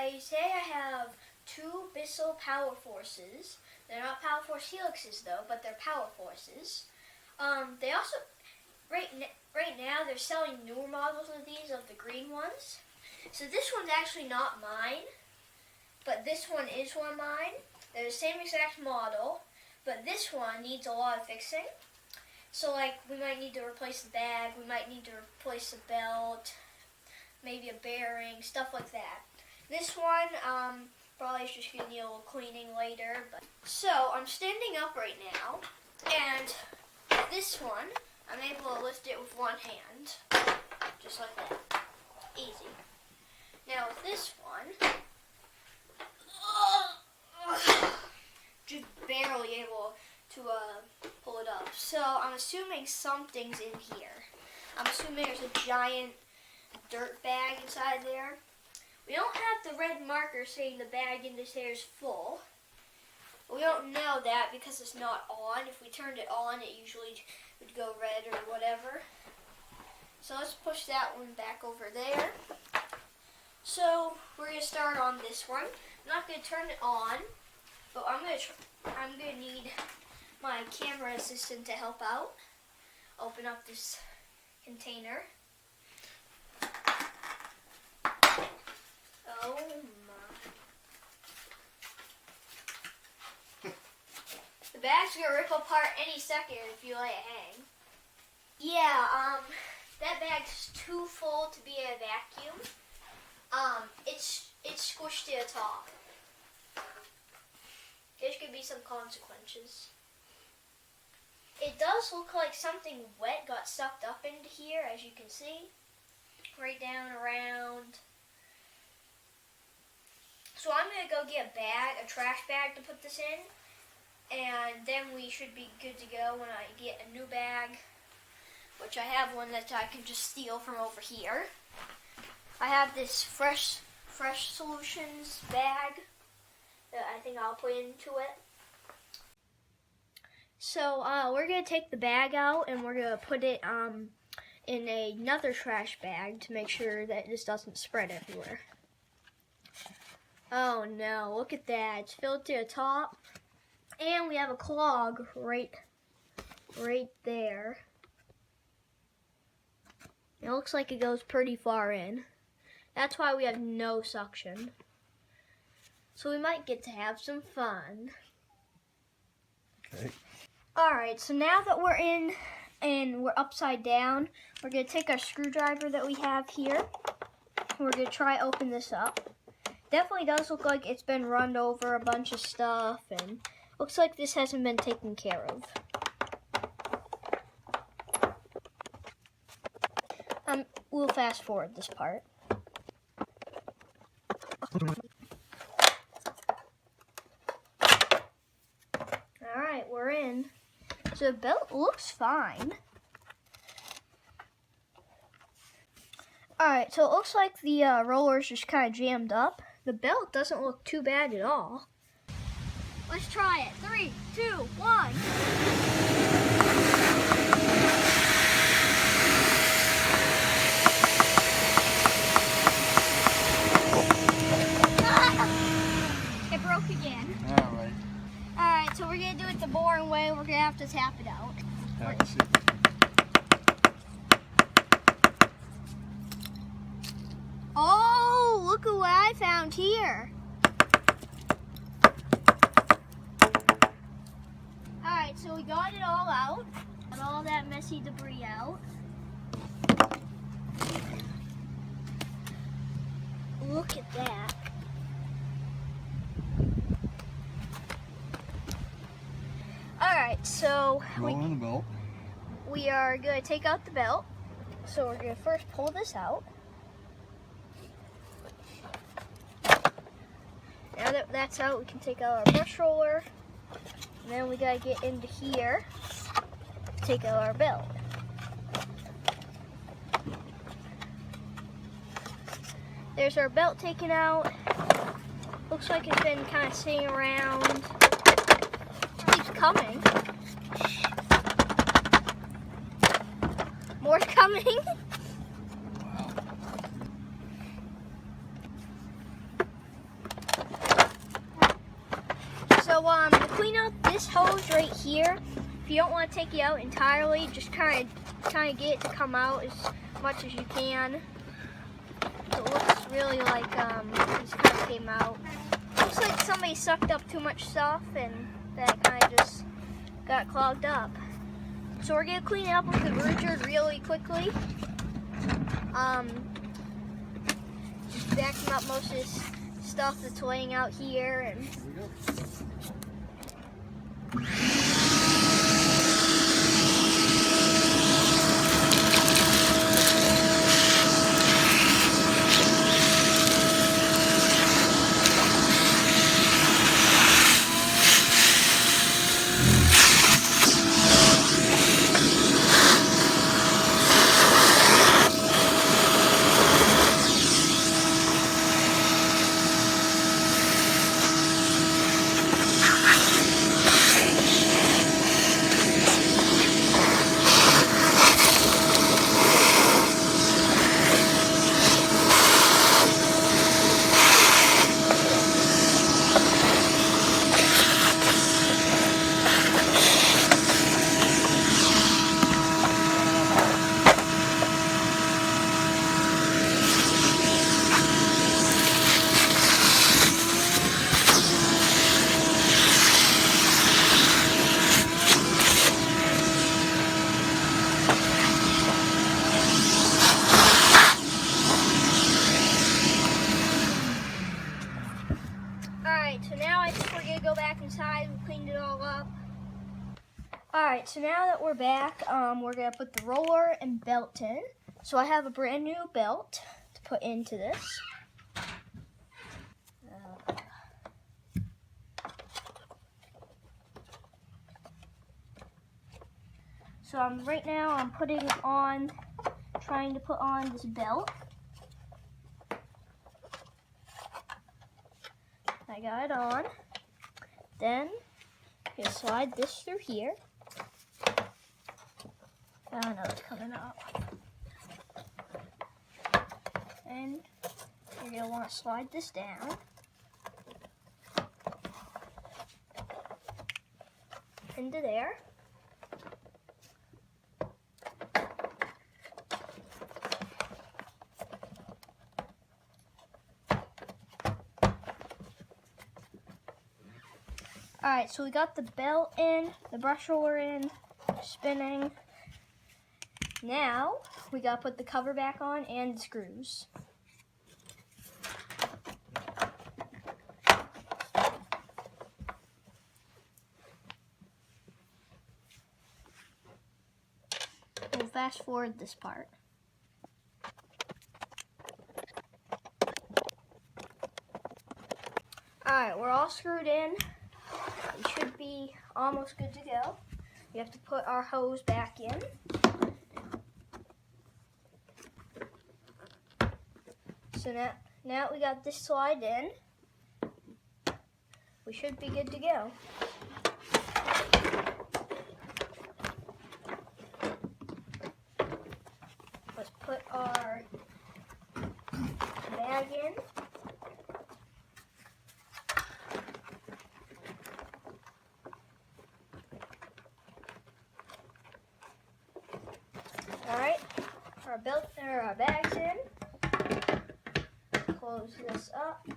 Today I have two Bissell Powerforces. They're not Powerforce Helixes though, but they're Powerforces. They also, right now they're selling newer models of these, of the green ones. So this one's actually not mine, but this one is one of mine. They're the same exact model, but this one needs a lot of fixing. So like, we might need to replace the bag, we might need to replace the belt, maybe a bearing, stuff like that. This one, probably just gonna need a little cleaning later. So, I'm standing up right now, and this one, I'm able to lift it with one hand, just like that. Easy. Now with this one, just barely able to pull it up. So I'm assuming something's in here. I'm assuming there's a giant dirt bag inside there. We don't have the red marker saying the bag in this here is full. We don't know that because it's not on. If we turned it on, it usually would go red or whatever. So let's push that one back over there. So we're gonna start on this one. I'm not gonna turn it on, but I'm gonna need my camera assistant to help out. Open up this container. Oh my. The bag's gonna rip apart any second if you let it hang. Yeah, that bag's too full to be a vacuum. It's squished to the top. There's gonna be some consequences. It does look like something wet got sucked up into here, as you can see. Right down around. So I'm going to go get a trash bag to put this in, and then we should be good to go when I get a new bag, which I have one that I can just steal from over here. I have this Fresh Solutions bag that I think I'll put into it. So we're going to take the bag out and we're going to put it in another trash bag to make sure that this doesn't spread everywhere. Oh no, look at that. It's filled to the top. And we have a clog right there. It looks like it goes pretty far in. That's why we have no suction. So we might get to have some fun. Okay. Alright, so now that we're in and we're upside down, we're going to take our screwdriver that we have here. We're going to try open this up. Definitely does look like it's been run over a bunch of stuff, and looks like this hasn't been taken care of. We'll fast forward this part. Alright, we're in. So the belt looks fine. Alright, so it looks like the roller's just kind of jammed up. The belt doesn't look too bad at all. Let's try it. 3, 2, 1. It broke again. Alright. Alright, so we're going to do it the boring way. We're going to have to tap it out. Let's see. Oh, look at what I found here. Alright, so we got it all out. Got all that messy debris out. Look at that. Alright, so Roll on the belt. we are going to take out the belt. So we're going to first pull this out. Now that that's out, we can take out our brush roller. And then we gotta get into here to take out our belt. There's our belt taken out. Looks like it's been kind of sitting around. It keeps coming. More's coming. So to clean out this hose right here, if you don't want to take it out entirely, just kind of get it to come out as much as you can. So it looks really like this kind of came out. Looks like somebody sucked up too much stuff and that kind of just got clogged up. So we're gonna clean it up with the Rouger really quickly. Just vacuum up most of this stuff that's laying out here and. Here we go. So now I think we're going to go back inside and clean it all up. Alright, so now that we're back, we're going to put the roller and belt in. So I have a brand new belt to put into this. So right now I'm trying to put on this belt. I got it on. Then you slide this through here. I don't know it's coming up. And you're gonna want to slide this down. Into there. Alright, so we got the belt in, the brush roller in, spinning. Now, we gotta put the cover back on and the screws. We'll fast forward this part. Alright, we're all screwed in. We should be almost good to go. We have to put our hose back in. So now we got this slide in. We should be good to go. Let's put our bag in. Alright, our bag's in. Close this up.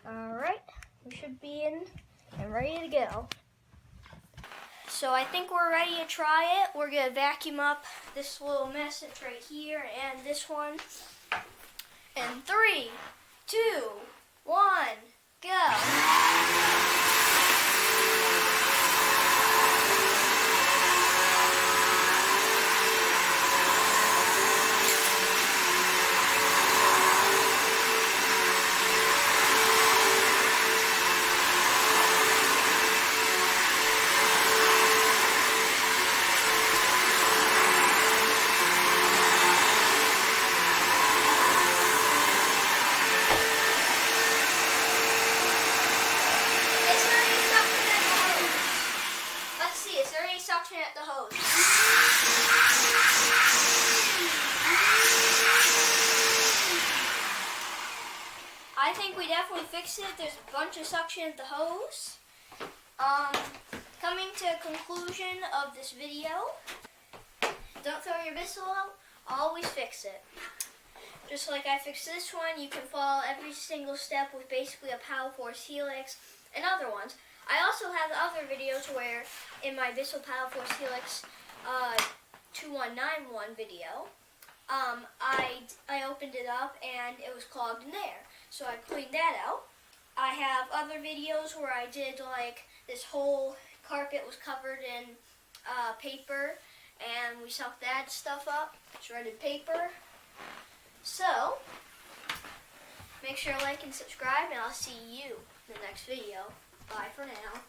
Alright, we should be in and ready to go. So I think we're ready to try it. We're going to vacuum up this little mess that's right here and this one. And 3, 2, 1, go. Is there any suction at the hose? I think we definitely fixed it. There's a bunch of suction at the hose. Coming to a conclusion of this video. Don't throw your Bissell out. Always fix it. Just like I fixed this one, you can follow every single step with basically a Powerforce Helix and other ones. I also have other videos where in my Bissell Powerforce Helix 2191 video, I opened it up and it was clogged in there. So I cleaned that out. I have other videos where I did like this whole carpet was covered in paper and we sucked that stuff up, shredded paper. So, make sure to like and subscribe and I'll see you in the next video. Bye for now.